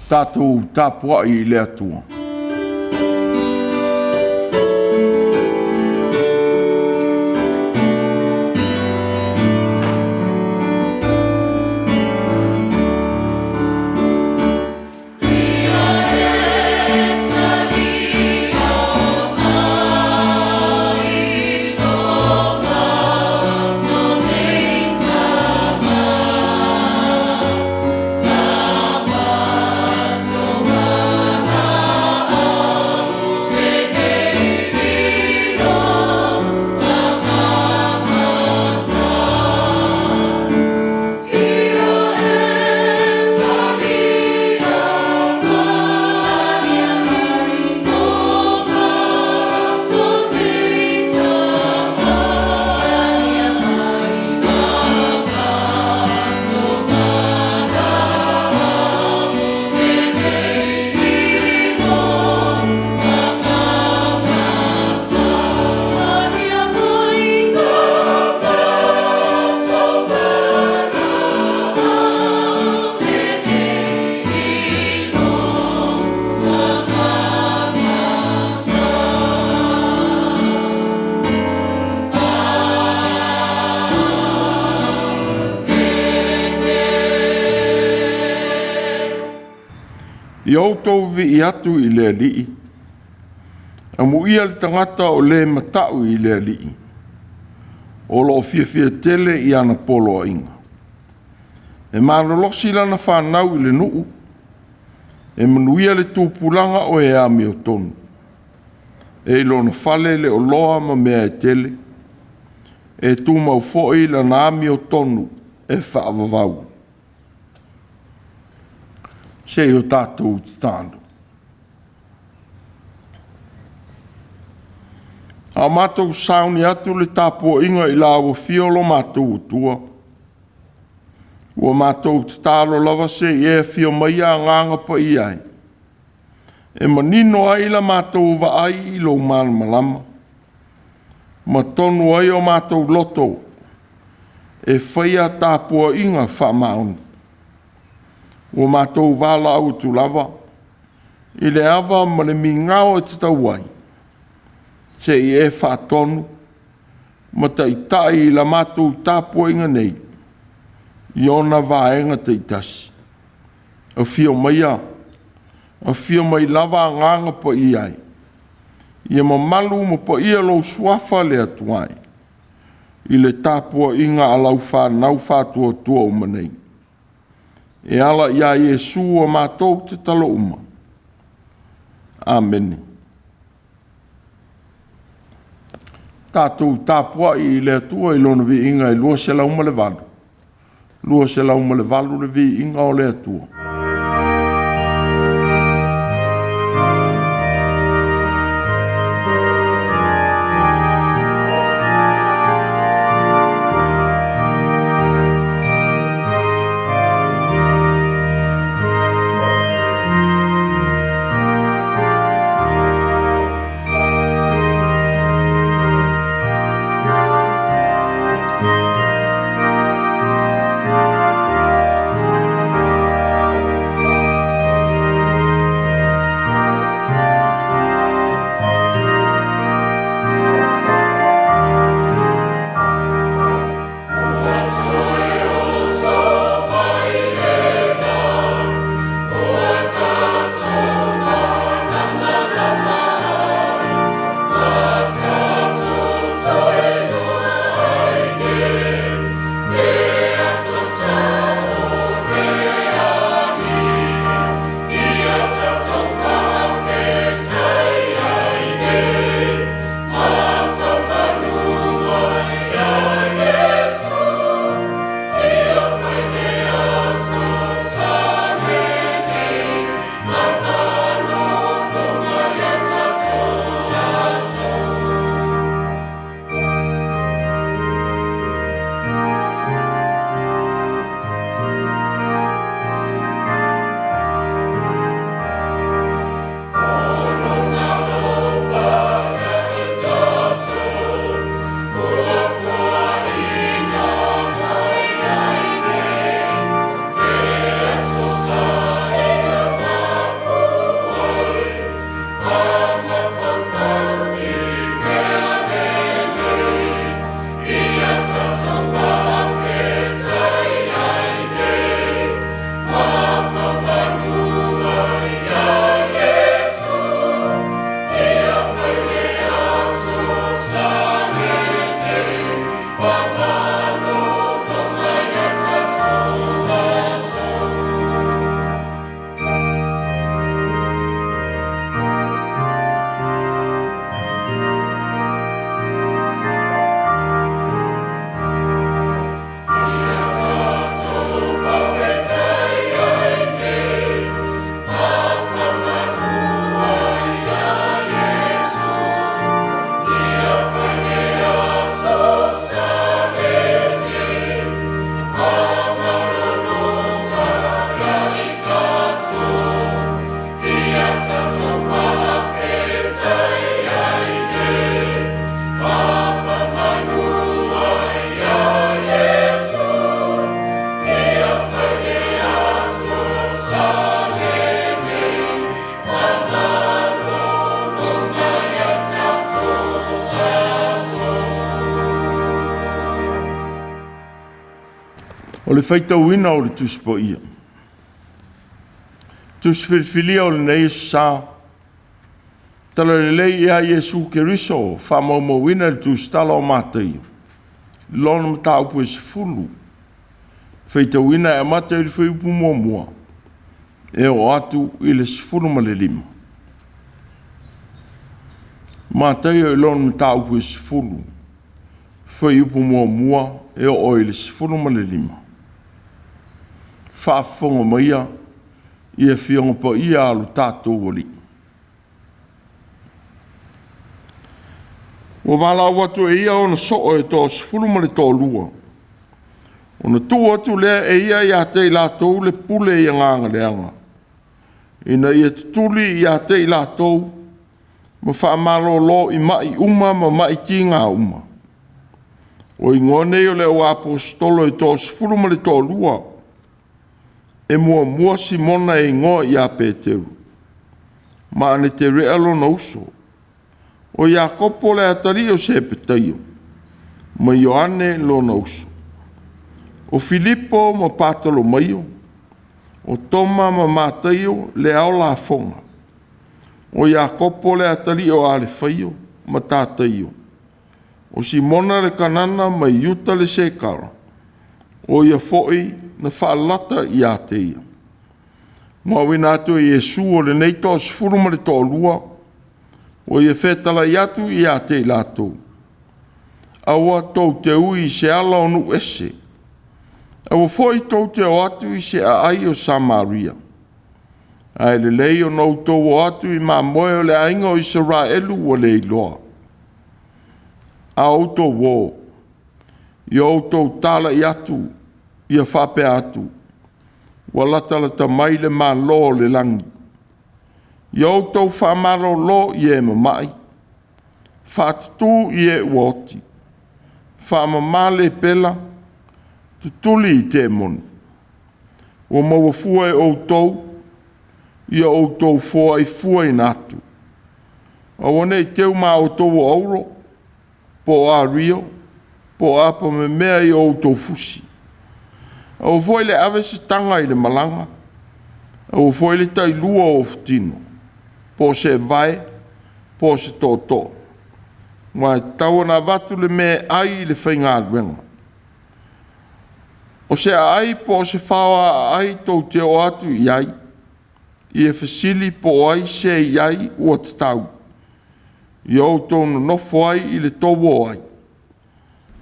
Tātou tāpua'i I le atua. I Autū vi atu I le ali'i. A muia le tangata o le Mataio I le ali'i. O lo fia tele I ana polo a inga. E malolosi lana whanau I le nuu. E manuia le tūpulanga o e ami o tonu. E lona fale le o loa ma mea e tele. E tū mau fo'i lana ami o tonu e whaavavau. Se o tātou tānu. A mātou sauni atu le tāpua'iga I la ua fiolo mātou utua. Ua mātou tālo lava se e fio mai a nganga pa I ai. E manino ai la mātou vaai I lo malama. Ma tonu ai o mātou loto. E whaia tāpua'iga whamauni. Ua mātou wala au tu lava. I le awa ma le mingao e te tauai. Se I e whaatonu. Ma ta I tai I la mātou tāpua'iga nei. I ona vaenga te itasi. A fio mai a. A fio mai lava nganga pa I ai. I e mamalu ma pa I lo suafa le atuai. I le tāpua'iga a lau whanau whātua tua umanei. E ala ia Iesu o mātou te talo uma. Amen. Tātou tāpua'i I le atua I lona vi inga I lua se lauma le valu. Lua se lauma le valu le vi inga o le atua. O le faitauina o le tusi po ia. Tusi whilwhilia o le nei sa. Tala le lei ia Iesu Keriso, whamauauina le tusi tala o Mataio. Lona mataupu e se fulu. Faitauina e Mataio le whaiupu mua. E o atu i le se fulu ma le lima. Mataio e lona mataupu e se fulu. Whaiupu mua e o i le se fulu ma le lima. Whaafonga maia i e whionga pa ia alu tātou wali. O wala watu e ia o na soo e tō sifuru ma le tō lua. O na tū atu lea e ia i a te i lātou le pule i a nganga leanga. Ina i a tutuli i a te i lātou ma whaamalo lo i mai uma ma mai ki ngā uma. O i ngone o le o apostolo e tō sifuru ma le tō lua. E mua simona e ngō i a Pēteru. Ma ane te realo na uso. O Iakopo le atari o se Petaio. Ma Ioane lo na uso. O Filipo ma Patalo maio. O Toma ma Mataio le ao la fonga. O Iakopo le atari o ale faio ma Tataio. O Simona le kanana ma Iuta le sekara. O ia foi na whaalata i a te ia. Mua wina atu i Iesu o le nei tō sifuru ma le tō lua. O ia whetala i atu i a te lātou. Aua tau te ui se ala o nu ese. Aua foi tau te o atu i se a ai o Samaria. Ai le lei o nou tau o atu i ma moe o le ainga o Israelu o le iloa. A auto wo. I auto tala i atu. Ia whape atu. Walatala ta mai le ma lo le langi. Iau tau whamaro lo i e mamai. Whātutu i e uoti. Whamamale pela. Tutuli i te moni. O mawafua e outou. Ia outou fua i fua i natu. A wane i teu ma outou o auro. Po a rio. Po a pa me mea i outou fusi. O foi le ave se tanga i le malanga. O foi le tai lua o ftino. Po se vai, po se tōtō. Mai tau na vatu le me ai le whainga ruenga. O se ai po se whawa ai tau te o atu i ai. I e whasili po ai se i ai ua te tau. I au tōna nofo ai i le tōwo ai.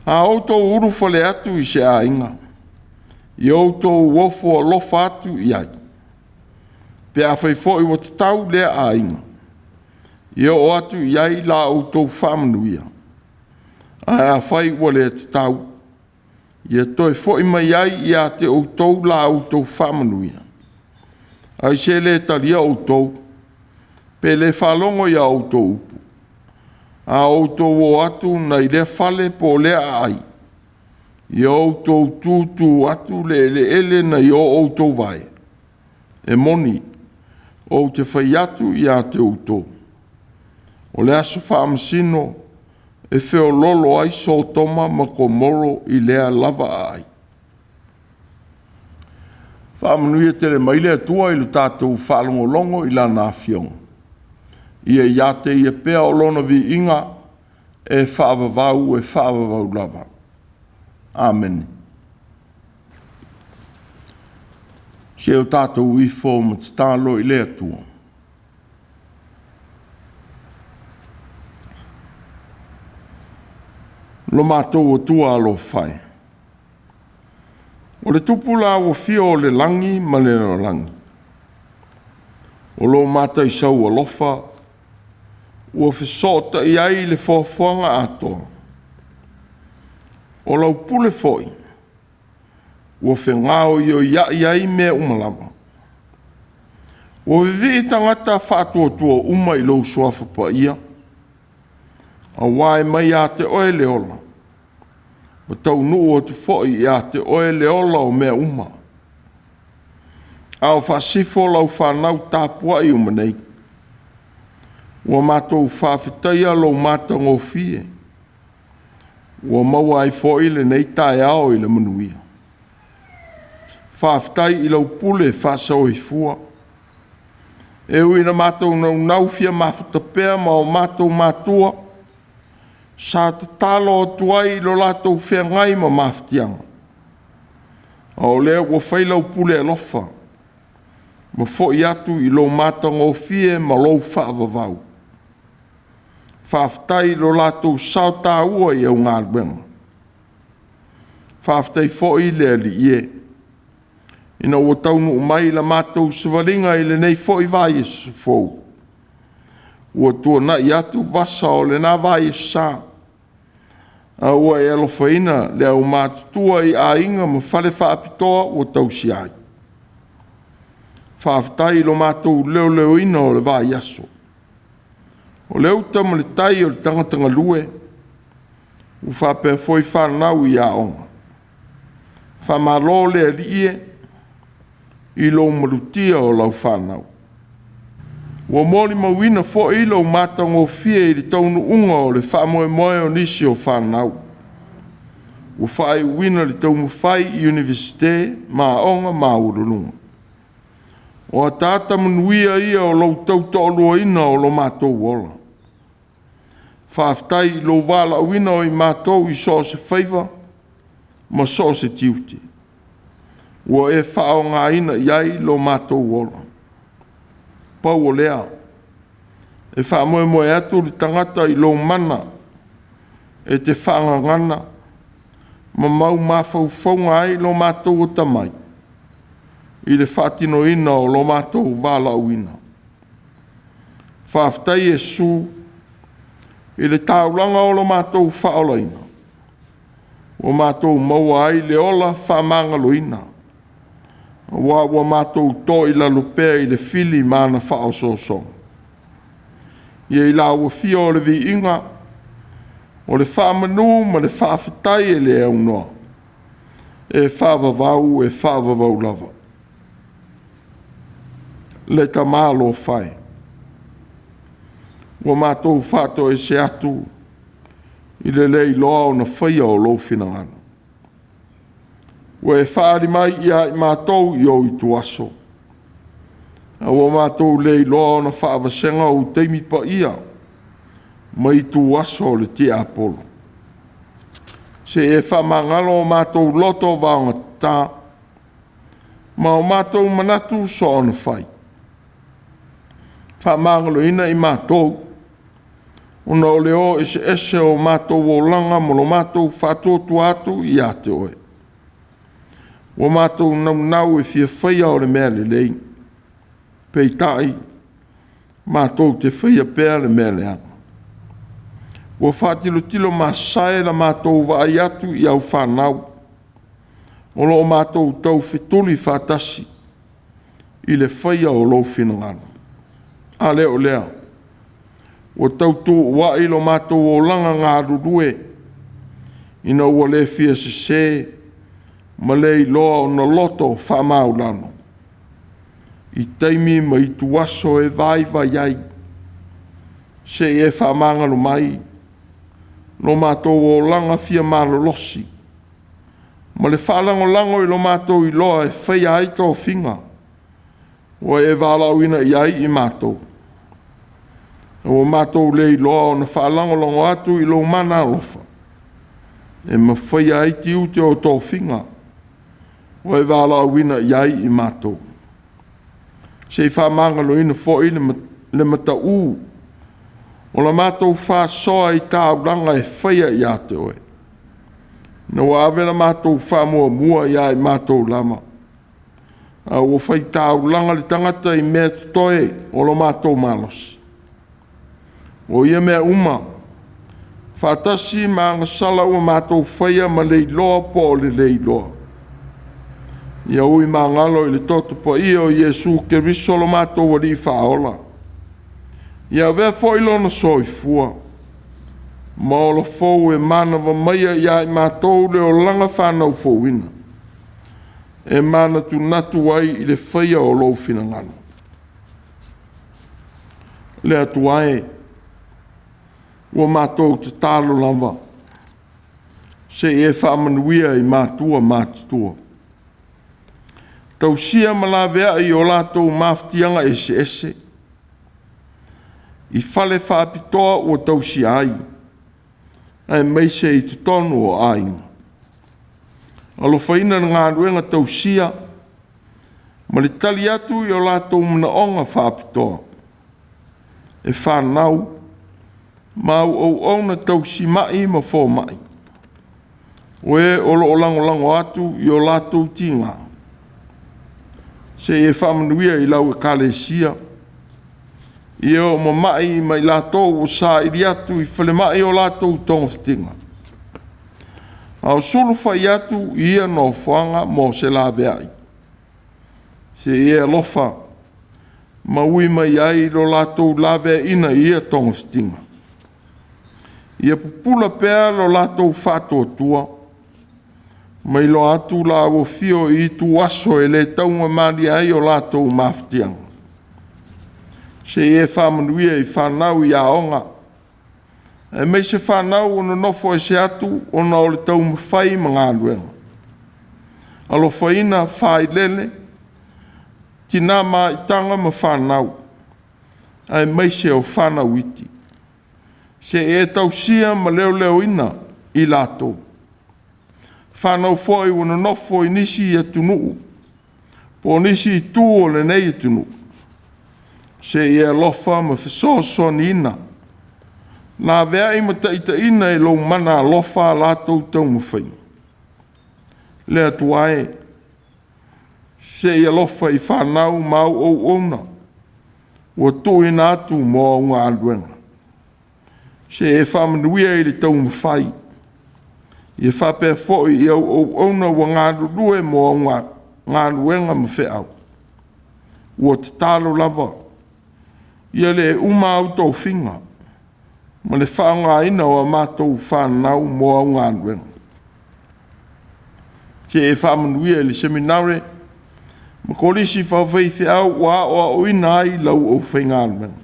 A au tau urufa le atu i se a inga. I outou wofo lofa atu i ai. Pe a whaifo i wata tau lea a inga. I o atu i ai la outou whamanuia. A whai ua lea te tau. I a toi fo i mai ai i a te outou la outou whamanuia. Ai se le talia outou. Pe le whalongo i a outou upu. A outou o atu na i le whale po lea ai. I outou tūtū atu le ele na i outou vai. E moni, o te whai atu i a te outou. O le aso whaamasino, e whio lolo ai so toma ma ko moro i lea lava ai. Whaamanuia te le maile atua i lu tātou whaalongolongo i la nā whiong. Ia i a te ia pea o lona vi inga e whaavavau e whaavavau lava. Amen. Se o tātou i fō ma te tālo i lea tua. Lo mātou o tua alo whai. O le tupula o fio o le langi ma le langi. O lo mātai sau a lofa. O whisota i ai le whawhanga atoa. O lau pule foi. O whengao i o iai mea umalawa. O vivi tangata whātua tua uma i lau suafa pa ia. A wai mai a te oe leola. Ma tau nuu o te foi i a te oe leola o mea uma. A o whasifo lau whanau tāpua i umanei. O mātou whawhitaia lau mātou ngō fie. Ua maua ai fōi le nei tae ao i le manuia. Whaafitai I lau pule whaasau I fua. E ui na mātou nau fia mafutapea ma o mātou Mātua. Sa te talo o tuai lo lātou whea ngai ma mafutianga. O lea ua whailau pule alofa. Ma fo I atu I lo mātanga o fie ma lou whaavavau. Whaafitai lo lātou sao tāua I au ngāruenga. Whaafitai fo I lea li ie. Ina ua taunu mai la mātou sivalinga I le nei fo I vai Yesu fou. Ua tua na I atu vasa o le na vai Yesu sa. A ua e alofaina le au mātutua I a inga ma whale whaapitoa ua tausi ai. Whaafitai lo mātou leo ina o le vai Yesu. O leo tama le tai o le tangatanga lue. U whapea foi whanau I a onga. Whamalo le ali ie. I lo marutia o lau whanau. Ua mori mawina fo I lo mātanga o fie I le taunu unga o le whamoe moe o nisi o whanau. Ua whae wina le taumu whai I universite ma onga ma urulunga. O a tāta manuia ia o lau tautoa ina o lo mātou wola. Whaafitai I lo wala wina o I mātou I so se whaiva ma so se tiuti. Ua e whao ngā ina iai lo mātou wola. Pau o lea. E wha moe atu li tangata I lo mana. E te whaanga ngana. Ma mau mawhauwhaunga ai lo mātou o tamai. I le whaatino ina o lo mātou wala uina. Whaafitai e su. I le taulanga o lo mātou whaolaina. O mātou maua ai le ola whamanga loina. Wa mātou tō I la lupea I le fili mana whao sosong. Ia I la ua fia o le vi inga, o le whamanu ma le whaafitai e le au noa. E whaavavau lava. Le ta mālo whai. Wa mātou whāto e se atu, I le lei loa o na whaia o lo finangana. Ua e whaari mai ia I mātou I o I tuaso. A ua mātou lei loa na whaavasenga o teimi pa ia. Ma I tuaso le tia apolo. Se e whamangalo o mātou loto vaonga tā. Ma o mātou manatu so ona whai. Whamangalo ina I mātou. Una o leo ese o mātou o langa mo lo mātou whatotu atu I ATUA. Wa mātou nau e fia whaia o le mea le lei. Pei tai, mātou te whaia pēr le mea le atu. Wa whātilo māsae la mātou vai atu I au whanau. O lo mātou tau whetuli whātasi I le whaia o lo whinangana. A leo lea. Wa tau tō wai lo mātou o langa ngā rurue. Ina ua le fia se Malei loa o na loto whamau lano. I teimi ma I tuaso e vai iai. Se e whamangalo mai. Lo mātou o langa fia malo losi. Ma le whalango lango I lo mātou I loa e whaia ai tō whinga. O e wālauina iai I mātou. O mātou lei loa o na whalango lango atu I lo mana lofa. E ma whaia ai ti ute o tō whinga. O e wala wina iai I mātou. Se I whamangalo ina fo I le Matāu. O la mātou whāsoa I tāuranga e whaia I ATUA. Na wāwera mātou whamua mua ia I mātou lama. A o whai tāuranga le tangata I mea toe o lo mātou malos. O ia mea uma. Whātasi maanga sala ua mātou whaia ma lei loa po o le lei loa. Ia ui mangalo I le toto po ia o Yesu ke risolo mātou wari whaola. Ia vea fo ilona soi fua. Ma o la fou e mana wa maia ia I mātou le o langa whanau fouina. E mana tu natu ai I le whaia o lou finangana. Le atu ai. Ua mātou te tālo lava. Se e whamanuia I Mātua mātutua. Tausia malavea I o lātou mafutianga ese. I fale whaapitoa o tausia ai. Ai meise I tutonu o ainga. Alo whaina ngā ruenga tausia. Ma le tali atu I o lātou mna onga whaapitoa. E whanau. Mau au na tausi mai ma fō mai. Oe olo o lango atu I o lātou tinga. Se e whamanuia I lau ekalesia. I o mamai mai lātou o sā iri atu I whale mai o lātou tonga whitinga. Au sulu whai atu ia no whanga mo se la veai. Se e alofa maui mai ai lo lātou la vea ina ia tonga whitinga. Ia pupula pēr lo lātou whātua tua. Mai lo atu la o fio I tu aso e le taunga mari ai o lātou mafutianga. Se e whamanuia I whanau I aonga. E mei se whanau ono nofo e se atu ono o le taunga whai mga aluenga. Alo whaina whai lele. Tina ma I tanga ma whanau. E mei se o whanau iti. Se e tausia ma leo ina I lātou. Whanau fwoi wana nofo I nisi I atunuu. Po nisi I tū o le nei atunuu. Se I alofa ma whesoso ni ina. Nā vea I mataita ina I lo mana alofa lātou tau mawhai. Le atuae. Se I alofa I whanau mau au ona. Ua tū ina atu mo ngā aluenga. Se e whamanuia I le tau mawhai. I whape fwoi I au ona wa ngā rurue mo ngā ruenga mawheau. Ua te talo lava. Ia le uma au tau whinga. Ma le whaonga ina o mātou whanau mo au ngā ruenga. Te e whamanuia I le seminare. Ma kolisi whawhaithi au wa o ina ai lau au whainga ruenga.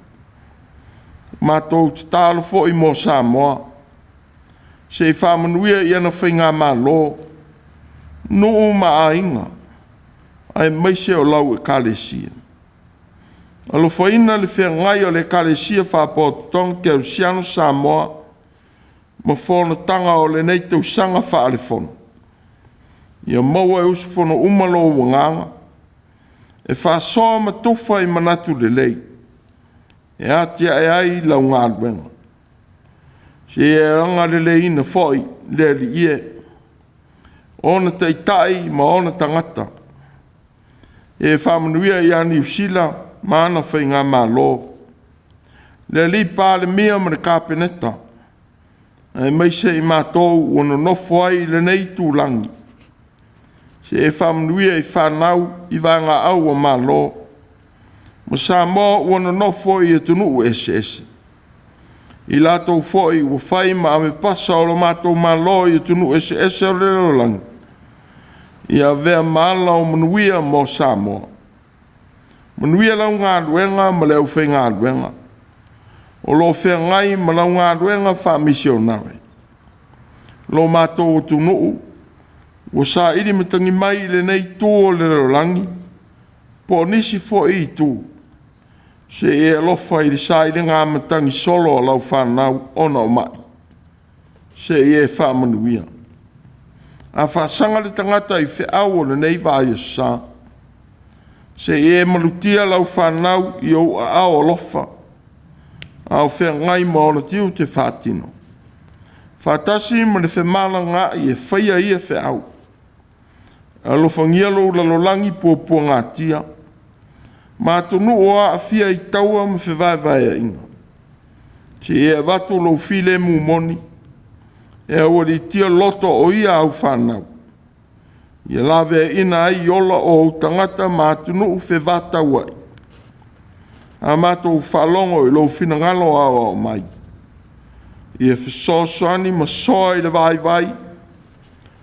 Mātou te talo fwoi mo Samoa. Se I whamanuia I ana whainga mā lo, nuu ma a inga, ai meise o lau ekalesia. Alo whaina le whengai o le ekalesia whapotonga ke au siano Samoa, ma whona tanga o le nei tau sanga whaale whono. Ia maua e usu whono umalo o wanganga, e whasoa ma tuwha I manatu le lei, e atia e ai lau ngā ruenga. Se e anga le ina foi le li ie. Ona teitai ma ona tangata. E whamanuia I a New Zealand ma ana whainga mā lo. Le li pāle mea ma le kāpeneta. E meise I mātou ona nofo ai le nei tūlangi. Se e whamanuia I whanau I vanga au a mā lo. Ma sa mō ona nofo I tunu ese. I lātou fwoi ua whai ma ame pasa o lo mātou malo I tunu ese o lero langi. Ia vea maala o manuia mo Samoa. Manuia lau ngā ruenga ma leo whai ngā ruenga. O lo whea ngai ma lau ngā ruenga wha misionare. Lo mātou o tunuu. Ua sa iri matangi mai le nei tū o lero langi. Po nisi fwoi I tū. Se e alofa I le saile ngā matangi solo o lau whanau ona o mai. Se e whamanuia. A whasanga le tangata I whiau o le nei vāia sa. Se e malutia lau whanau I au a ao alofa. Au whea ngai ma ona tiu te whātino. Whātasi ma le whemala ngā I e whaia I e whiau. Alofa ngialo lalolangi pōpua ngā tia. Mātunu o a fia I taua ma whewaiwai a inga. Te e watu lo file mu moni. E awari tia loto o ia au whanau. Ia lawe ina ai ola o tangata mātunu u whewata wai. A mātou whalongo I lo whinangalo awa o mai. Ia whesosoani ma soa I le vai.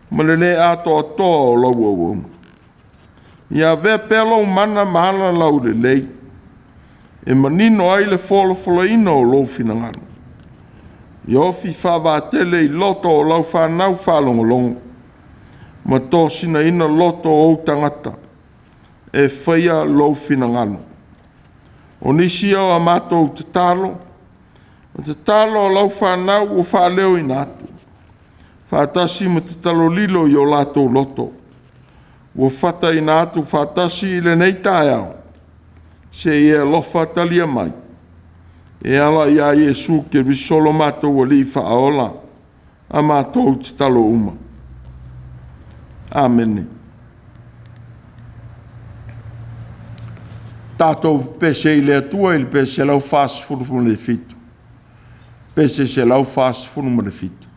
Ma le le ato atoa o lau au. Ia vea pelo mana mahala lau le lei. E manino ai le wholo ino o lo finangano. Ia ofi whawatele I loto o lau whanau whalongolongo. Ma tō sina ina loto o tangata. e whaia lou finangano. O nisi au a mātou te talo, o te talo o lau whanau o whaleo i nātu. Whātasi ma te talo lilo i o lātou loto. O whata i nātu whātasi i le nei tae au. Se ia lofa talia mai. E ala ia Iesu ke visolo mātou o li whaola. A mātou te talo uma. Amen. Tātou pese i le atua i le pese lau whās furu le fitu. Pese se lau whās furu le fitu.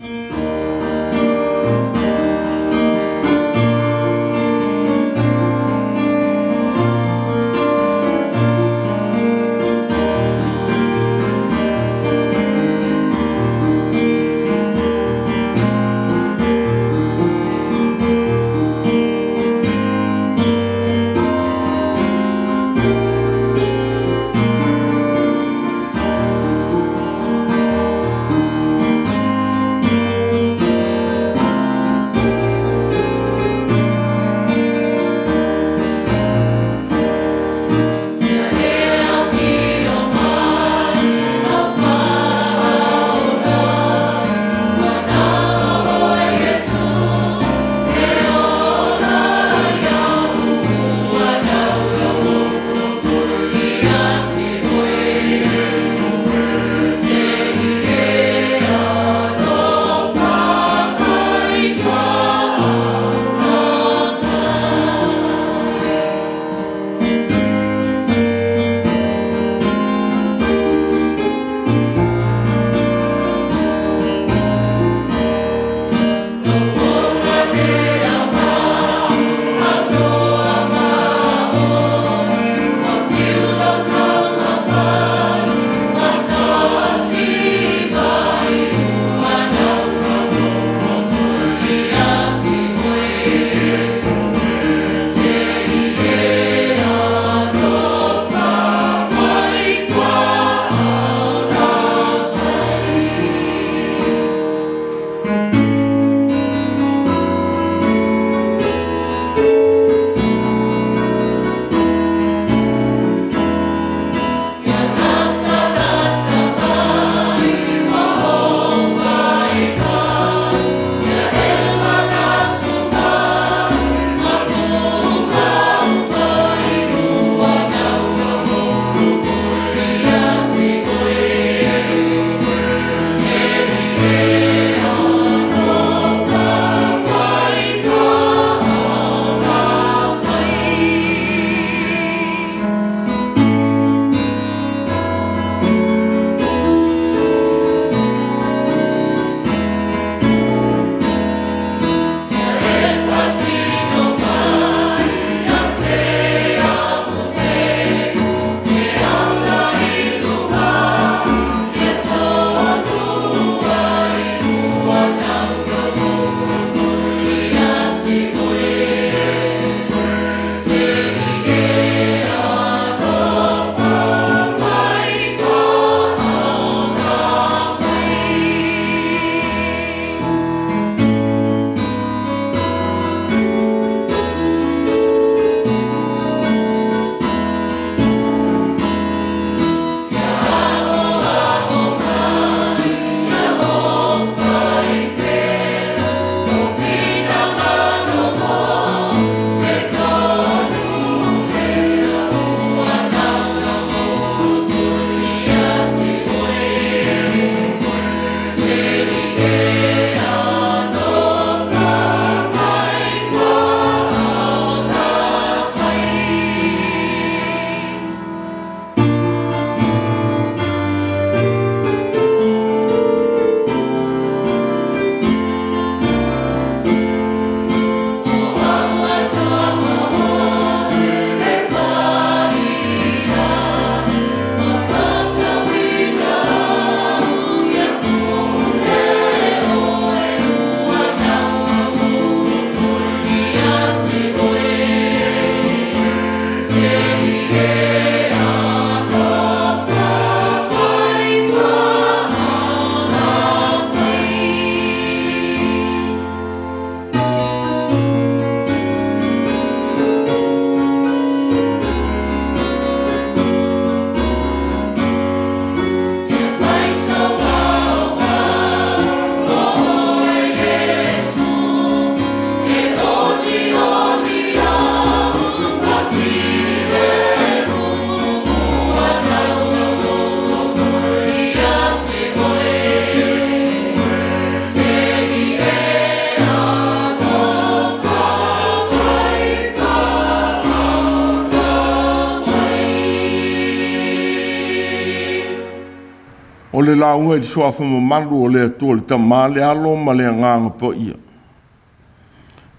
O le launga i suafa mamalu o le atua le tamā le alo ma le nganga pa ia.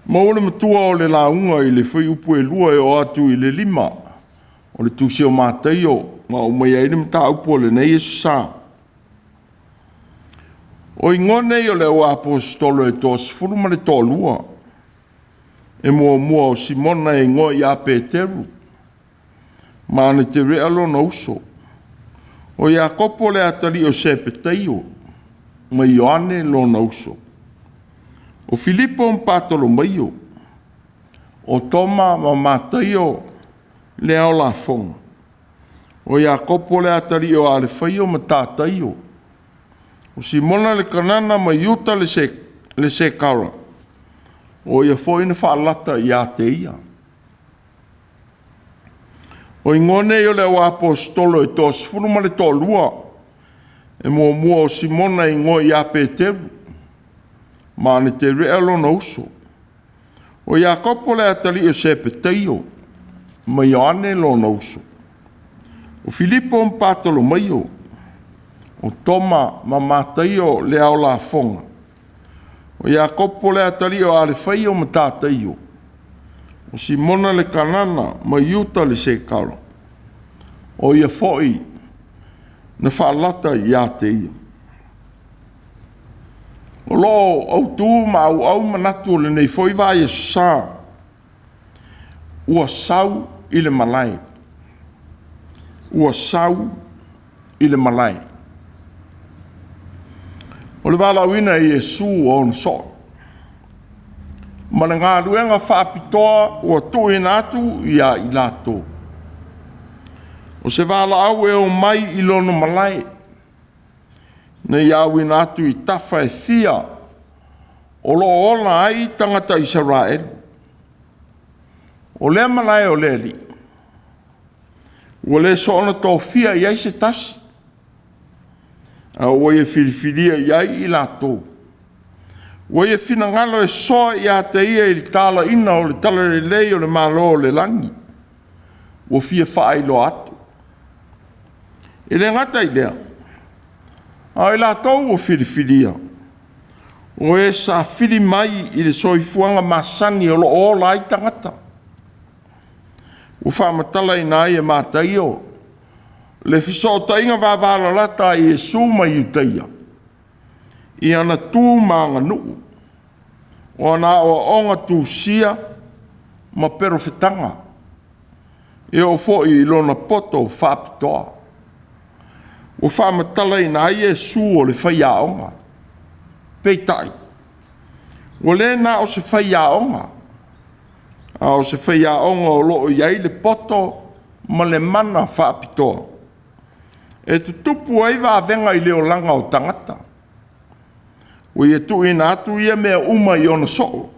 Ma o le matua o le launga i le whai upu e lua e o atu i le 5. O le Tusi o Mataio, ma o mai aile mta upu o le nei e sa. O ingone i o le o apostolo e tos furu ma le tolua. E mua o Simona e ngoi a Peteru. Ma ane te rea lo na uso. O Iakopo le atali o Sepetaio, ma Ioane lo na uso. O Filipo mpatolo maio. O Toma ma Mataio le ao la fonga. O Iakopo le atali o Alefeio ma Tataio. O Simona le kanana ma Iuta le se kara. O ia foi na whaalata i a te ia. O ingone i o le o apostolo e tos furuma le tolua. E mua o Simona i ngoi a Peteru. Ma ane te rea lo na uso. O Iakopo le atali o Sepetaio. Ma Ioane lo na uso. O Filipo mpatolo maio. O Toma ma Mataio le ao la fonga. O Iakopo le atali o Alefeio ma Tataio. O Simona le kanana ma Iuta le se karo. O ia foi na whaalata i a te ia. O lo Autū ma au manatu le nei foi vai e sa. Ua sau i le Malae. Ua sau i le Malae. O le walauina i Iesu o na so. Ma le ngā ruenga whaapitoa ua tuina atu i a i lato. O se wala au e o mai i lono Malae. Na i awina atu i tafa e thia. O lo ona ai tangata Israel. O le Malae o le li. Ua le so ona tō fia i aise tasi. A o e filifilia i ai i lato. Ua ia fina ngalo e soa i a te ia i tala ina o le tala le lei o le malo o le langi. Ua fia whaai lo atu. I le ngata i lea. A i la tau o filifilia. O e sa fili mai i le soifuanga masani o lo o la i tangata. O whamatala i nai e Mataio. Le fiso tainga wawala lata i e suma i utaia. I ana tū maanga nuu. O ana o onga Tusia ma perofetanga. E o fo i lona poto whapitoa. O whamatala i nai e su o le whaiaonga. Peitai. O le na o se whaiaonga. A o se whaiaonga o loo iai le poto ma le mana whapitoa. E tu tupu ai wa venga i leo langa o tangata. O ia tu ina atu ia mea uma i ona soo.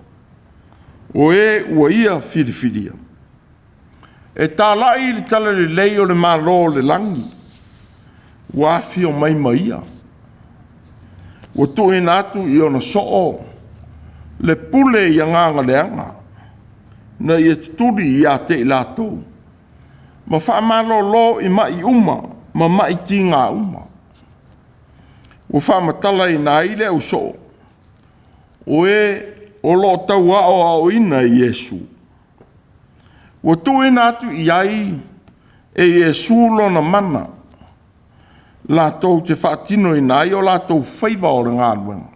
O e ua ia whiriwhiria. E tā lai li tala le lei o le malo le langi. Ua awhi o mai maia. Ua tu ina atu i ona soo. Le pule i anganga le anga. Na ia tuturi i a te i lātou. Ma whaamalo lo i mai uma. Ma mai ki ngā uma. O whamatala i nā ile au so. O e o lo tau ao ina i Iesu. O tuina atu i ai e Iesu lona mana. La tau te whaatino i nai o la tau whaiva o ngā ruenga.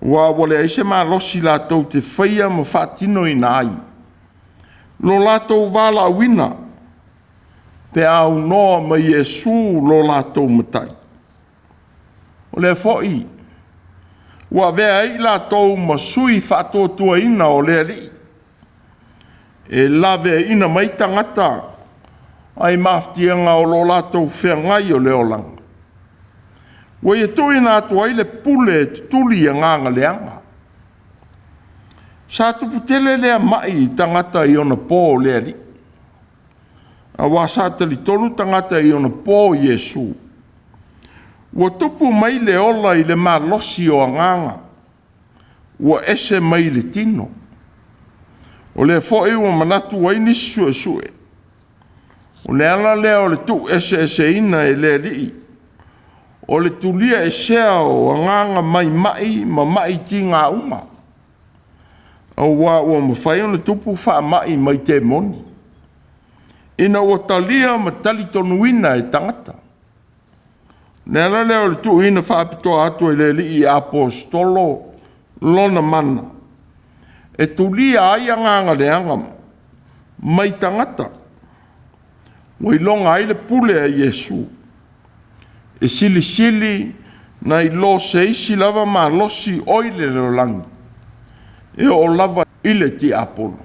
Wa wale aise mā losi la tau te whaia ma whaatino i nai. Lo la tau wala wina. Pe au noa ma Iesu lo la tau matai. O le foi. Ua vea i la tau ma sui whaatotua ina o le li. E la vea ina mai tangata. Ai maftianga o lo la tau whea ngai o le olanga. Ua ia tuina atu ai le pule tuli a nganga leanga. Sa tuputele lea mai tangata i ona pō le li. A wasata li tolu tangata i ona pō Iesu. Ua tupu mai le ola i le malosi o anganga. Ua ese mai le tino. O le fo'i ua manatu wai nisi sue sue. O le ala lea o le tu ese ina e le li. o le tulia e sea o anganga mai ma mai ti ngā uma. Au wā ua mawhai ona tupu wha mai te moni. Ina o talia ma tali tonuina e tangata. Nea la leo le tu ina wha apitoa atu e le li i apostolo lona mana. E tulia ai anganga le angam mai tangata. Wai longa ai le pule a Yesu. E sili na i lo se isi lava ma losi oile le langi. E o lava ile ti apolo.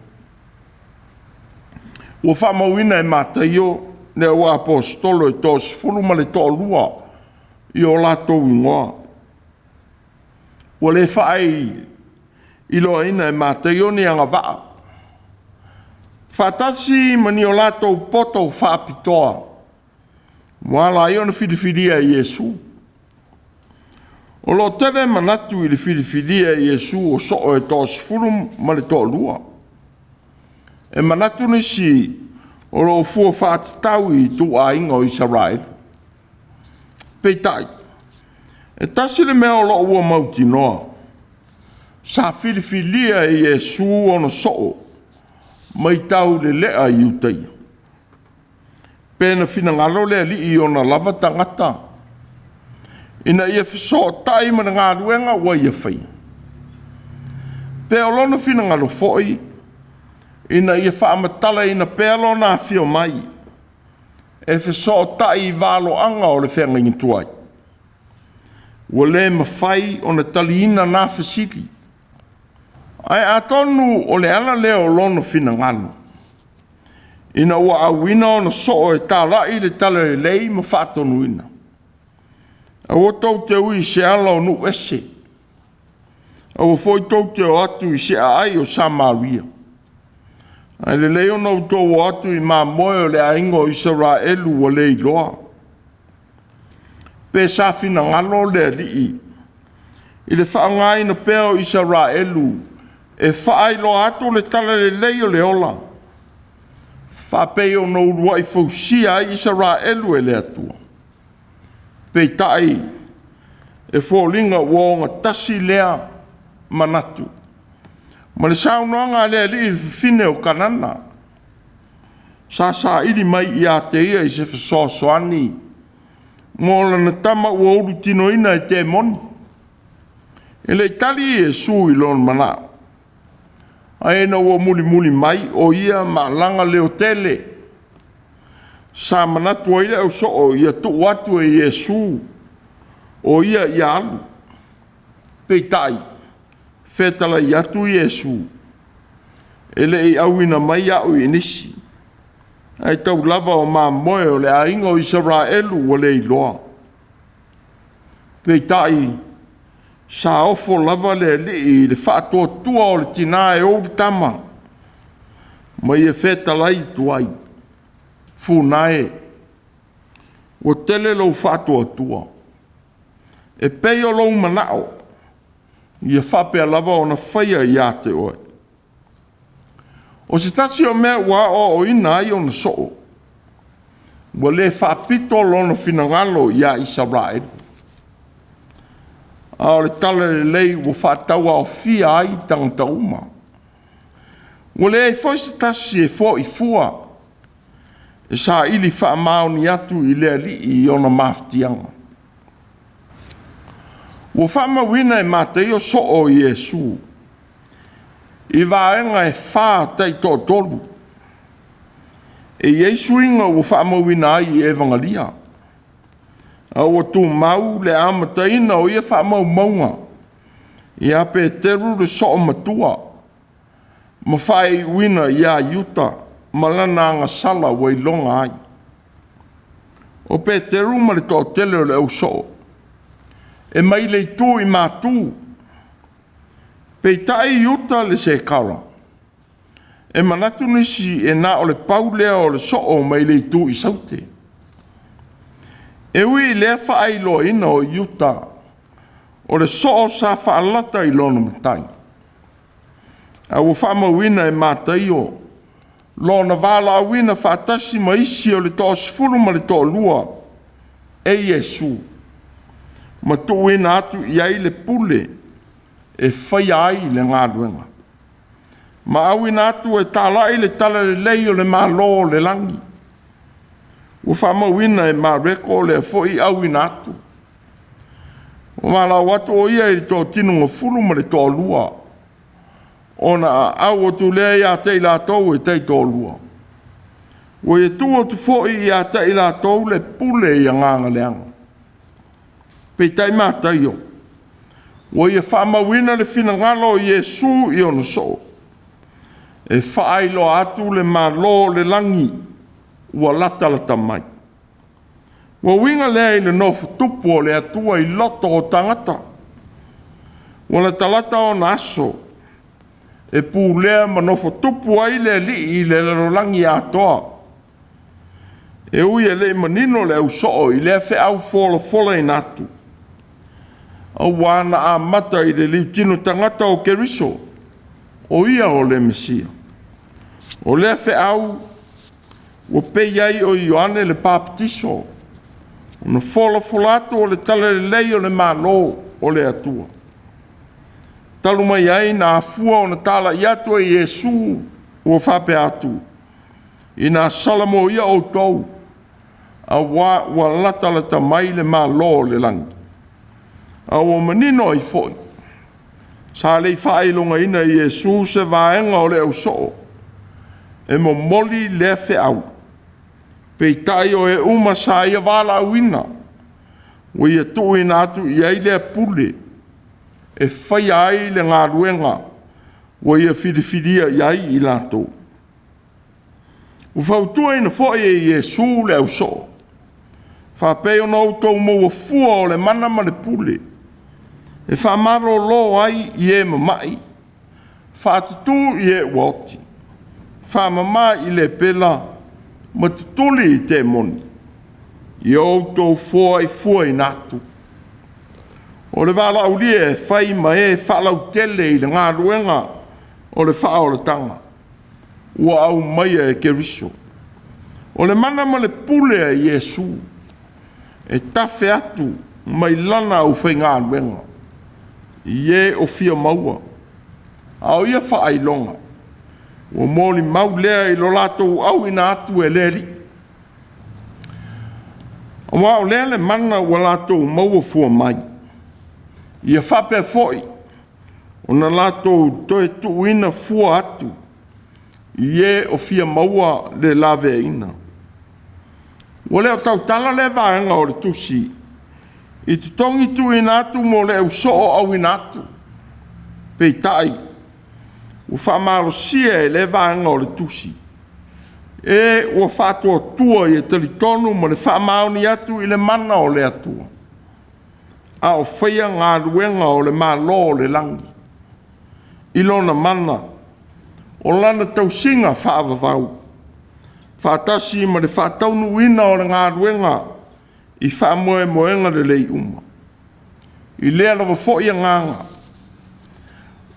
Ua whamauina e Mataio ne o apostolo e tos fulu ma le toa lua i o latou ingoa. Ua le whaai i loa ina e Mataio ni anga waa. Whatasi mani o latou poto whaapitoa. Wala i ona whiriwhiria Yesu. O lo tere manatu i le whiriwhiria Yesu o so e tos fulu ma le toa lua. E manatu ni si o lo fua whaatitau i tuaiga o Israel. Peitai. E tasi le mea o lo ua mautinoa. Sa whiriwhiria e Yesu ono so mai tau le lea i utaia. Pena finangalo le li i ona lava tangata. Ina E.F.K.A.S tai mana Gāluega ua E.F.K.A.S. Pe o lona finangalo foi, ina ia whaamatala ina pēlo nā whio mai. E.F.K.A.S tai valo anga o le whenga tuai. Ua le mawhai o na taliina nā whasili. Ai atonu o le ana leo lona finangalo. Ina ua awina o na so e tālai le tala lei ma whaatonuina. A ua tau te ui se ala o nu ese. A ua foi tau te o atu i se ai o Samaria. Ai le leo na utou o atu i mā moe o le aingo Israelu o le iloa. Pe sa fina ngalo le alii. I le whaangai na peo Israelu e whaai lo atu le tala le leo le ola. Whapeo no urua i fausia Israelu e le atua. Pei tai e fōlinga wonga tasi lea manatu. Ma le saunoanga lea li fine o kanana. Sa ili mai i Ateia i se whasoasoani. Mola na tama ua uru tinoina e te moni. E le tali e sui lon mana. Aena ua muli mai o ia ma langa leo tele. Sa manatu aile au so o ia tu watu e Yesu o ia i alu. Peitai, fetala i atu Yesu. Ele i awina mai au i nisi. Ai tau lava o mā moe o le ainga o Israelu o le iloa. Peitai, sa ofo lava le li le whaatua tua o le tina e o le tama. Mai e fetala i tuai. Funae, o tele lau whātua tua. E peo lau manao, ia whapea lava o na whaia i ate oe. O se tasi o mea ua o ina ai o na soo. Ua le whapito lona finangalo i a Israel. A o le tala le lei ua whātaua o fia ai tangata uma. Ua le e fwoi se tasi e fo i fua. E sa ili whaamao ni atu i lea li i ona mafutianga. Ua whaamawina e Mataio so o Yesu. I vaenga e wha tai tō tolu. E Yesu inga ua whaamawina ai e evangalia. A ua tū mau le amataina o ia whaamau maunga. I ape teru le so o Matua. Ma whae wina i a yuta. Malana anga sala wai longa ai. O pe te ruma le tō tele o le au so. E mai le tū i mātū. Pei tai yuta le se kara. E manatu nisi e nā o le paulea o le so o mai le tū i saute. E ui lea whaai loa ina o yuta. O le so o sa whaalata i lona matai. A ua whaamawina e Mataio. Lona vala awina whaatasi ma isi o le tō sifuru ma le tō lua. E Yesu. ma tuuina atu iai le pule e whai ai le ngāruenga. Ma awina atu e tālai le tala le lei o le mālo le langi. Ua whamauina e mā reko le foi awina atu. O mala watu o ia i tō tinunga fulu ma le tō lua. Ona au o tu lea ia te ila tau e te tō lua. Ua e tu o tu foi ia te ila tau le pule i a nganga leanga. Pei tai Mataio. Ua ia whamauina le finangalo i Iesu i ono so. E whaelo atu le malo le langi ua lata mai. Ua winga lea i le nofu tupu o le atua i loto o tangata. Ua le talata o na aso e pū lea ma nofu tupu ai le li i le langi atoa. E ui e le manino le au soo i lea fe au fola i natu. Au wana a mata i le liu tino tangata o keriso. O ia o le Mesia. O lea fe au ua pei ai o Ioane le papatiso. Ona fola atu o le tala le lei o le malo o le atua. Talu mai ai na afua o na tala i atua i Iesu ua whape atu. I na salamo ia o tau. A ua lata mai le malo o le langi. A ua manino i foi. Sa lei whaelonga ina i Iesu se vaenga o le au soo. E mo moli le fe au. Pei tai o e uma sa ia wala uina. Ua ia tuuina atu i ai lea pule. E whai ai le Gāluega. Ua ia whiriwhiria i ai i lato. Ufautua ina fo e Iesu le au soo. Whapeo na outou maua fua o le mana ma le pule. E whamaro lo ai i e mamai. Whatutu i e woti. Whamama i le pela ma tutuli i te moni. I outou fua i natu. O le wala aulia e whai ma e whalau tele i le Gāluega o le whaoratanga. Ua au maia e keriso. O le mana ma le pule a Iesu. E tafe atu mai lana au whai Gāluega. I e o fia maua. Au ia whaelonga. Ua moli mau lea i lo latou au ina atu e leri. O wao lea le mana ua latou maua fua mai. Ia whape foi. O na latou toe tuuina fua atu. I e o fia maua le lave ina. Ua leo tau tala le vaenga o le tusi. I te tongi tuuina atu mo le au soo au ina atu. Pei tai. Ua whamaro sia e le vaenga o le tusi. E ua whatua tua i e talitonu mo le whamaoni atu i le mana o le atua. A o whaia Gāluega o le malo o le langi. I lona mana. O lana tausinga whaavavau. Whaatasi ma le whaataunu ina o le Gāluega i whaamoe moenga le lei uma. I lea lawa fo ia nganga.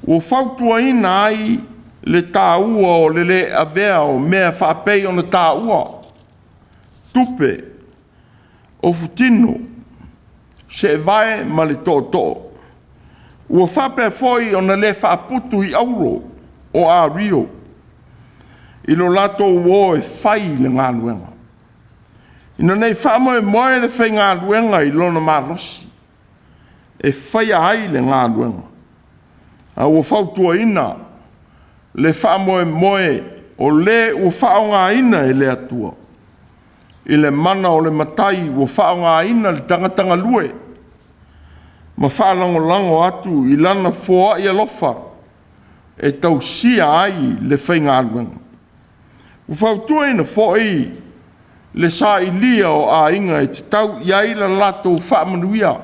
Ua whautua ina ai le tāua o le avea o mea whaapei o na tāua. Tupe. O futino. Se vai ma le tōtō. Ua whape foi o na le whaaputu i auro o a rio. I lo lato uo e whai le Gāluega. Ina nei whamoe moe le whai Gāluega i lona marosi. E whai ai le Gāluega. A ua whautua ina le whamoe moe o le ua whaonga ina e le atua. I le mana o le matai ua whaonga ina le tangatanga lue. Ma whalango lango atu i lana fua i alofa. E tau sia ai le whai Gāluega. Ufautua ina foi le sa ilia o a inga e te tau i aila lato whaamanuia.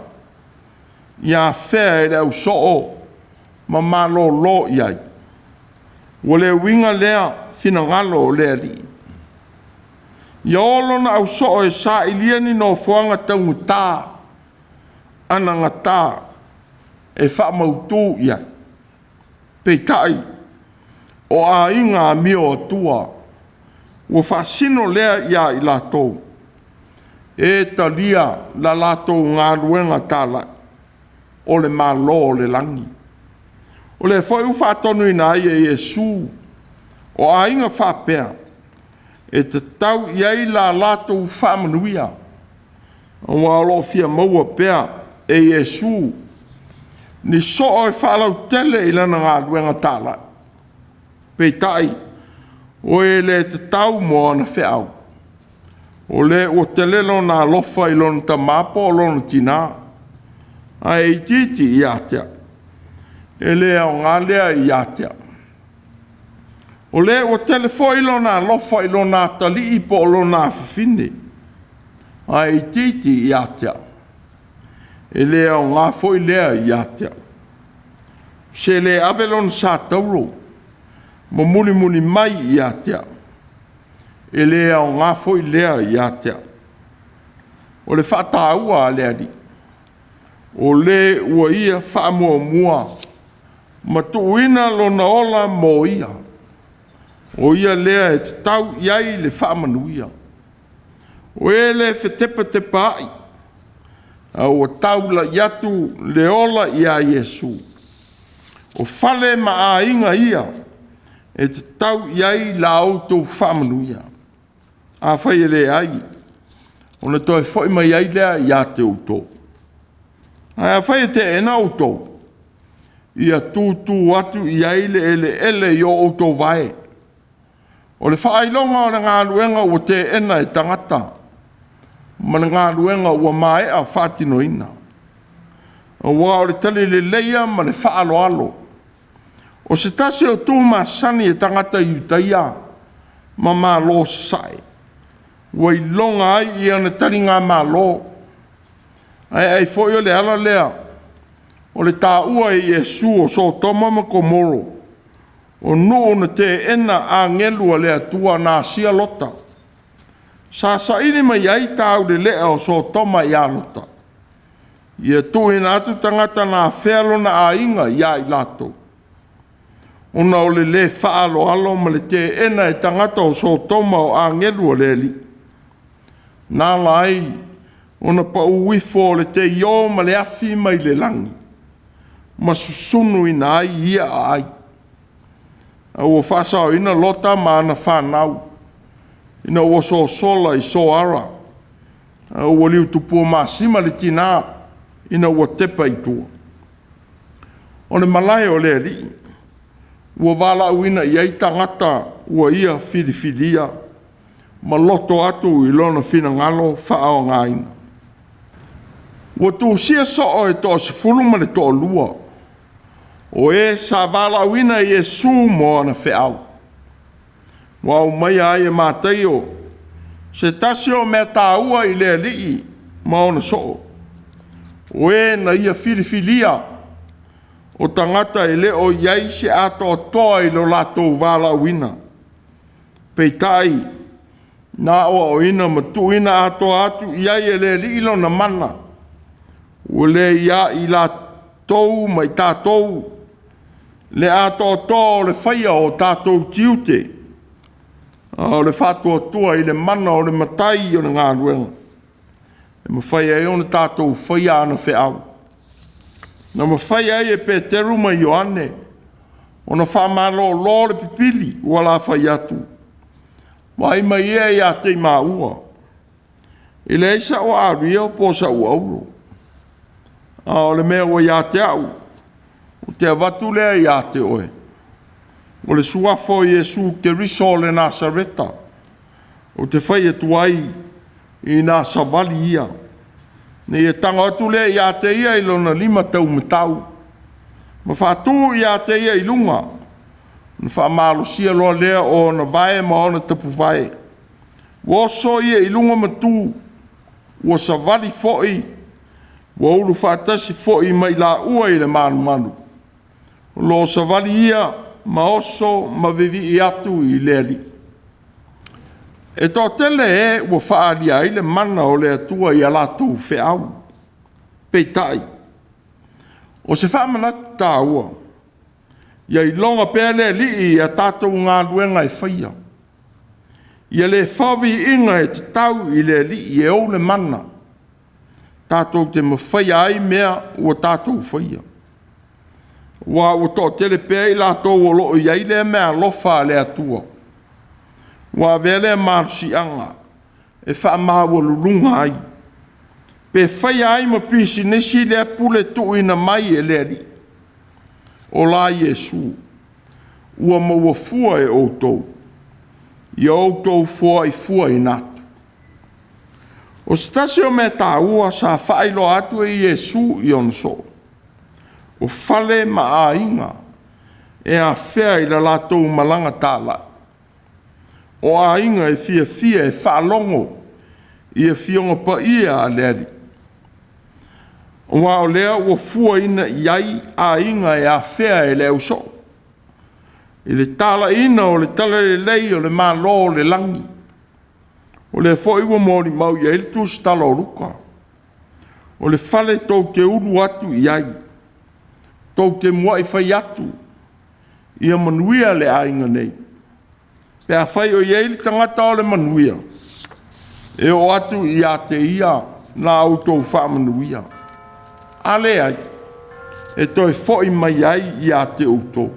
Ia whea e le au soo ma malo lo i ai. Ua le winga lea fina ngalo o lea li. Ia olo na au soo e sa ilia ni no fuanga taungu tā. Ana ngata e whaamautu i ai. Pei tai o a inga a mio atua. Ua whaasino lea ia i latou. E talia la latou Gāluega tālai. o le malo o le langi. O le foi u whaatonu ina ai e Iesu o ainga whapea e te tau iai la lato u whamanuia. O walo fia maua pea e Iesu ni so o e whalau tele i lana ngā luenga tāla. Peitai o e le te tau mo ana whiau. O le o te lelo nā lofa i lona ta mapo o lona tina. A e titi i atea. E le au ngā lea i atea. O le o telefo i lona lofa i lona tali i po o lona fafine. A e titi i atea. E le au ngā foi lea i atea. Se le avelon sa tauro. Mo muli muli mai i atea. E le au ngā foi lea i atea. O le whataua a lea di. O le ua ia whaamua mua. Ma tuuina lona ola mo ia. O ia lea e te tau iai le whaamanuia. O e le whetepa te pai. O taula iatu le ola ia Iesu. O fale ma a inga ia. E te tau iai la auto whamanuia. A whai ele ai. O na toi whai mai ai lea ia te auto. A whai te ena auto. Ia tūtū atu iai le ele i o auto vai. O le whailonga o na ngā luenga o te ena e tangata. Ma na ngā luenga ua mai a whātino ina. O wā o le tali le leia ma le whaalo alo. O se tase o tūma sani e tangata i utaia, ma mā lo sae. Wai longa ai i ana tari ngā mā lo. Ai foi o le ala lea. O le tāua i Iesu o so toma ma komoro. O nuu na te ena a ngelua le atua nā sia lota. Sa ini mai ai tāu le lea o so toma i a lota. Ia tuina atu tangata nā whelo na a inga i a i lato. Ona o le whaalo alo ma le te ena e tangata o so toma o a ngelua le li. Nā lai, ona pa uwifo le te io ma le afi mai le langi. Ma susunu ina ai ia ai. A ua whasao ina lota ma ana whanau. Ina ua so sola i so ara. A ua liu tupua masima le tina. Ina ua tepa i tua. O le Malae o le li. Ua wala uina i ei tangata ua ia filifilia. Ma loto atu i lona fina ngalo whaao ngaina. Ua Tusi so o e toa se fulu ma le toa lua. O e sa wala uina i Iesu mo ana whiau. Wa mai ai e Mataio. Se tasio me tāua i le lii ma ona so. O e na ia filifilia. O tangata i le o iai se ato toa i lo lato wala uina. Peitai. Na o ina matuina ato atu iai e le lii lo na mana. O le ia i la tou mai tātou. Le ato tō le whaia o tātou tiute. O le whātua tua i le mana o le Mataio na ngā ruenga. E ma whaia e ona tātou whaia ana whiau. Na ma whaia e Peteru mai Ioane. O na whamalo lo le pipili ua la whaia atu. Mai mai e a te maua. I le isa o aria o posa ua auro. O le mea o ia te au. O te avatu lea ia te oe. O le suafo Iesu te riso le Nasareta. O te whai atu ai i nā savali ia. Ne e tanga atu lea ia te ia i lona 5 tau matau. Ma whātū ia te ia i lunga. Na whaamalo sia loa lea o na vae ma o na tapu vae. Woso ia i lunga matu. Ua savali foi. Ua ulu whaatasi foi mai la ua i le manu manu. Lo savali ia ma oso ma vivi i atu i leali. E tō tele e ua whaalia i le mana o le atua i alatu whiau. Peitai. O se whaamanatu tā ua. Ia i longa pēle li i a tātou ngā luenga e whaia. Ia le whawi inga e te tau i le li i e o le mana. Tātou te mawhaia ai mea ua tātou whaia. Wa ua tō tele pēi lātou o loo iai lea mea lofa le atua. Wa vele marusi anga e wha maua lulunga ai. Pe whaia ai ma pisi nesi lea pule tuina mai e lea li. O la Yesu, ua maua fua e outou. I outou fua i natu. O stasi o me tāua sa whailo atu e Yesu i onso. O fale ma a inga e a whea i la lātou malanga tāla. O a inga e fia e whaalongo i e fionga pa ia a leari. O wā o lea ua fua ina iai a inga e a whea e leo so. I le tāla ina o le tala le lei o le mālo o le langi. O le fo iwa mori mau i ele tusi tala o ruka. O le fale tau te uru atu i ai. Tau te mua i whai atu. Ia manuia le ainga nei. Pea whai o i ele tangata o le manuia. E o atu i a te ia na autou wha manuia. Ale ai. E toi fo i mai ai i a te autou.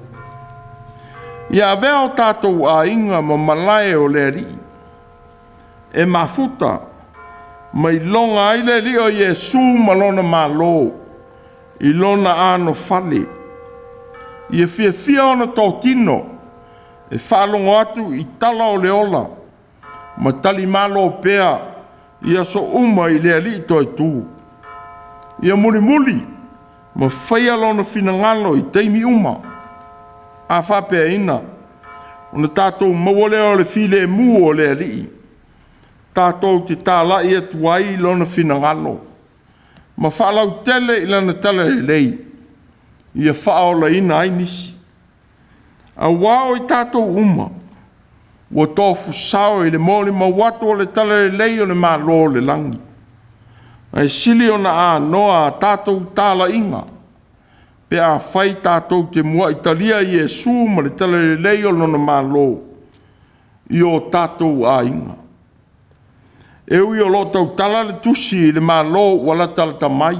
Ia vea o tātou a inga ma Malae o le ri. E mafuta, mai longa aile li o Yesu malona malo, i lona ano fale. I e fia ona tō tino, e whalongo atu i tala o le ola, ma tali malo pea, i aso uma i le ali toi tū. I a muli, ma whaia lona finangalo i teimi uma, a whapea ina, ona tātou mawale o le file e mu o le ali. Tātou te tāla i ATUA lona finangalo. Ma whaalau tele i lana tala e lei. Ia whaola ina ai nisi. A wao i tātou uma. Ua tofu sao i le mōli ma watu o le tala e lei o le mālo le langi. Ai sili o na a noa a tātou tāla inga. Pe a whai tātou te mua i talia i Yesu ma le tala e lei o lona mālo. I o tātou a inga. E ui o lo tau tala le tusi le mālo wala tala ta mai.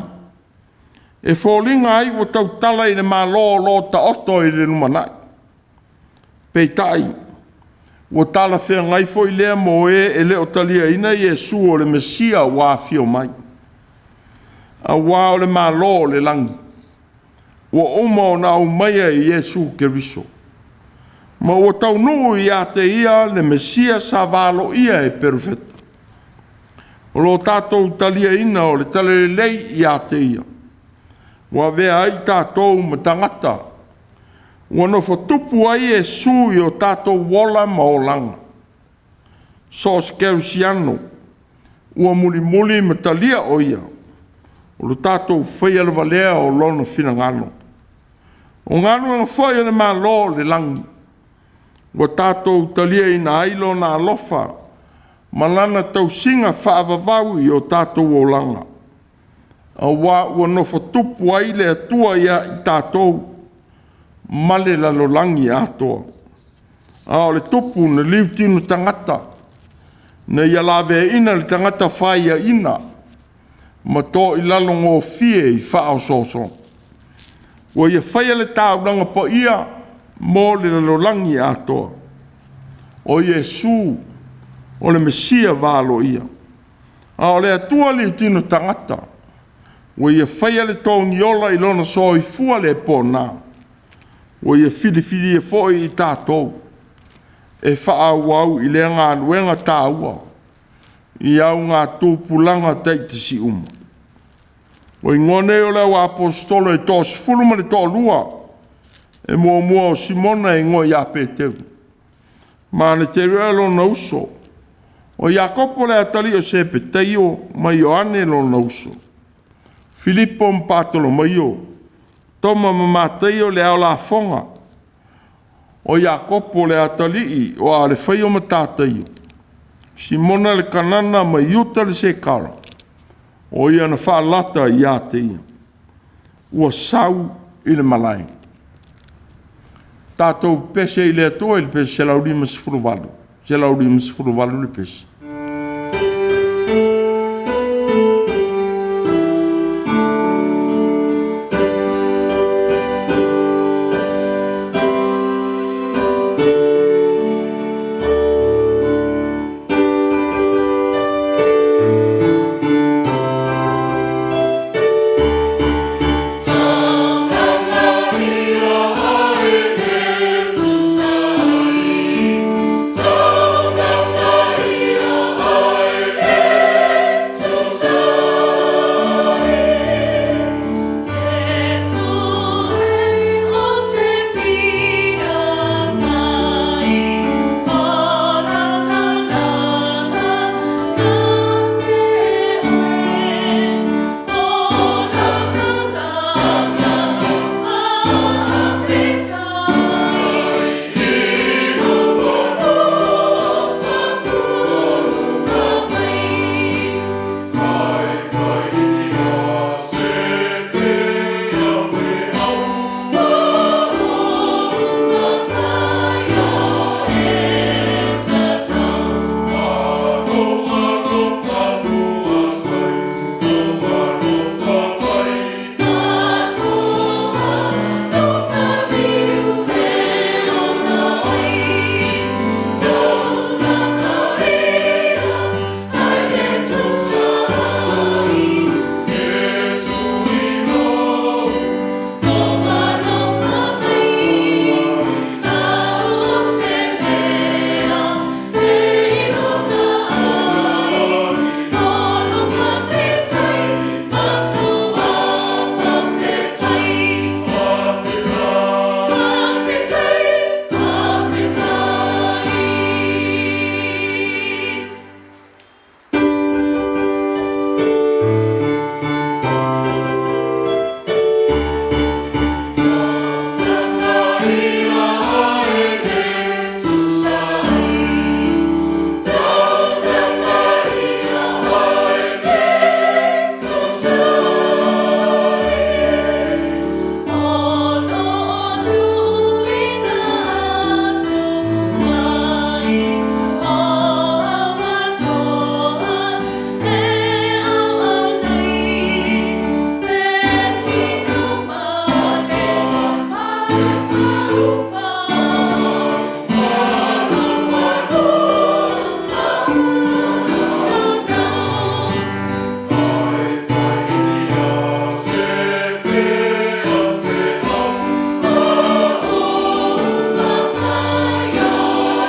E fōlinga ai o tau tala i le mālo lo ta oto i le numanai. Peitai, o tala whea ngai fo i lea mo e le o talia ina Yesu o le Mesia wā fio mai. A wā o le mālo o le langi. O oma o na umaia i Yesu Keriso. Ma o tau nuu i a te ia le Mesia sa valo ia e perfecta. O lo tātou talia ina o le tale lei i a te ia. Wa vea ai tātou ma tangata. Wa no whatupu ai e su i o tātou wola ma o langa. So skerusiano. Ua muli ma talia o ia. O lo tātou whaia le valea o lona finangano. O ngānu anga whaia le mālo le langi. Wa tātou talia ina ailo na alofa. Malana tau singa whaavavau i o tātou o langa. A wā ua no whatupu ai le atua ia i tātou. Male la lo langi atoa. A o le tupu na liu tinu tangata. Na ia lawe ina le tangata whaia ina. Ma tō i lalongo fie i whao soso. Ua ia whaia le tāu langa po ia. Mō le la lo langi atoa. O Yesu. O le Mesia valo ia. A o le atua li utino tangata. O ia whaia le tōngi ola i lona so i fua le pōna. O ia fili e foi i tātou. E whaau i le ngā nuenga tāua. I au ngā tūpulanga teitisi uma. O i ngone o leo apostolo e tōs fuluma le tō lua. E mua o Simona e ngoi ape teu. Mane te relo na uso. O Iakopo le atali o se Mataio ma Ioane lo na uso. Filippo Mpatolomaio. Toma ma Mataio le au la fonga. O Iakopo le atali o a le whaio ma Tātaio. Simona le kanana ma Iuta le se kara. O ia na whaalata i a te ia. Ua sau i le Malae. Tātou pese i le atua i le pese se laurima se furuvalu. Se laurima se furuvalu le pese.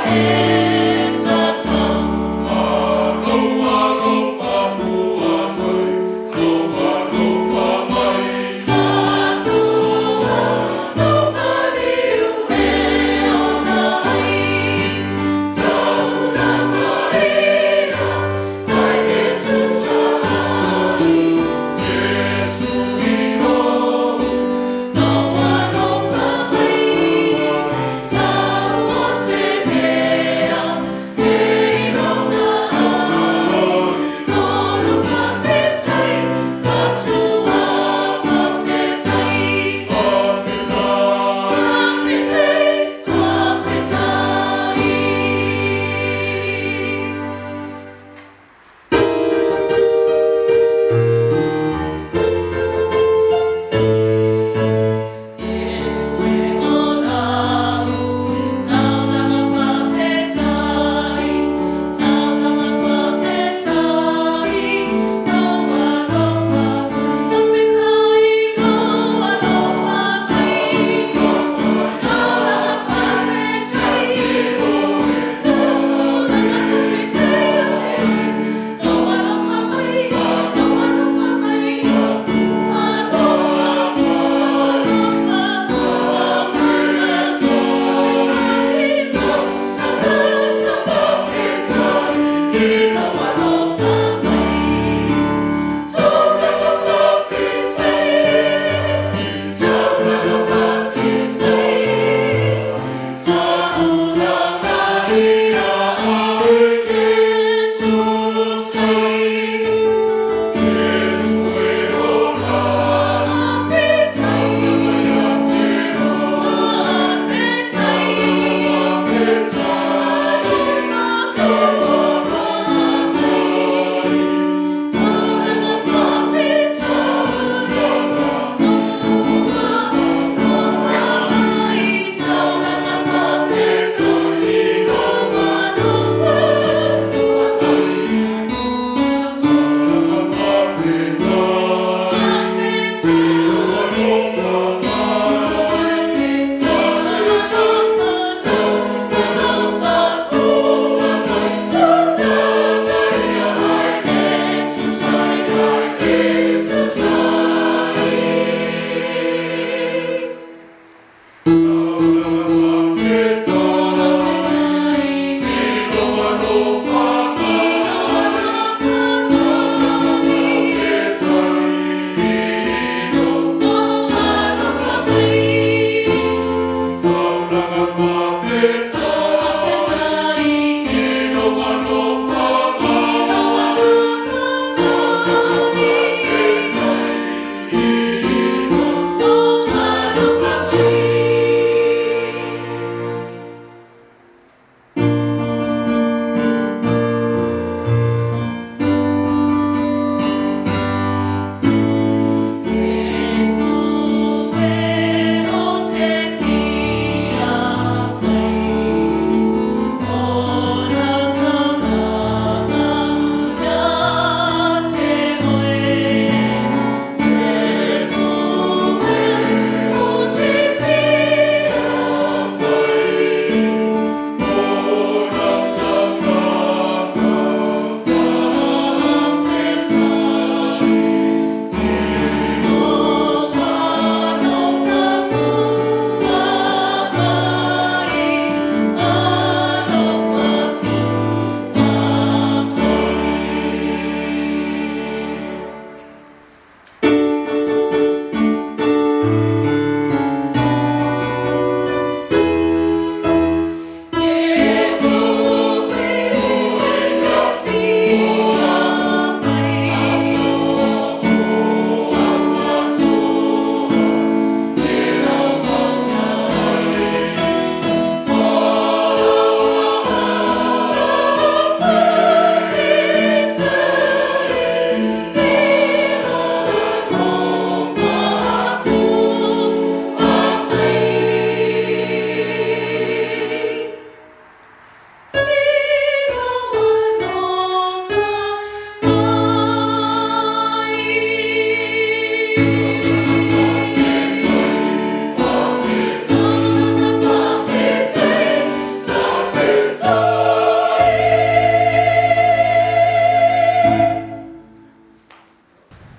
Yeah.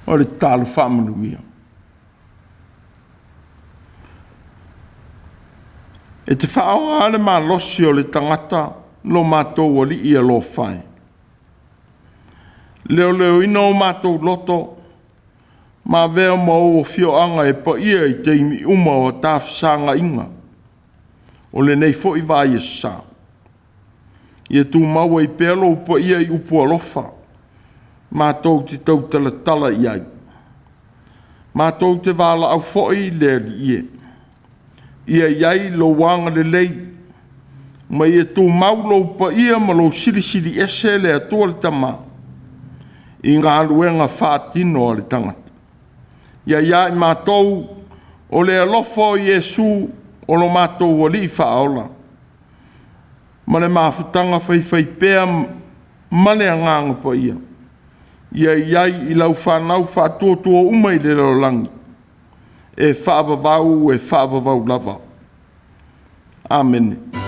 o le talo whamanuia. E te whaonga ale mā losi o le tangata lo mātou o li ia lo whai. Leo ina o mātou loto, mā vea mau o whioanga e pa ia i teimi uma o tāwhisanga inga. O le nei fo i vai e sa. Ia tū maua i pēlo upa ia i upu alofa. Mātou te tau tala i ai. Mātou te wāla au foi le li ie. Ia iai lo wanga le lei. Ma ia tū maulo upa ia ma lo siri ese le atua le tama. I Gāluega whaatino o le tangata. Ia iai mātou o le alofa o Iesu o lo mātou o li whaola. Ma le Mafutaga whai pēa mane a nganga pa ia. Ia iai I lau whanau whaatuatua umai le rolangi. E whaavavau lava. Amen.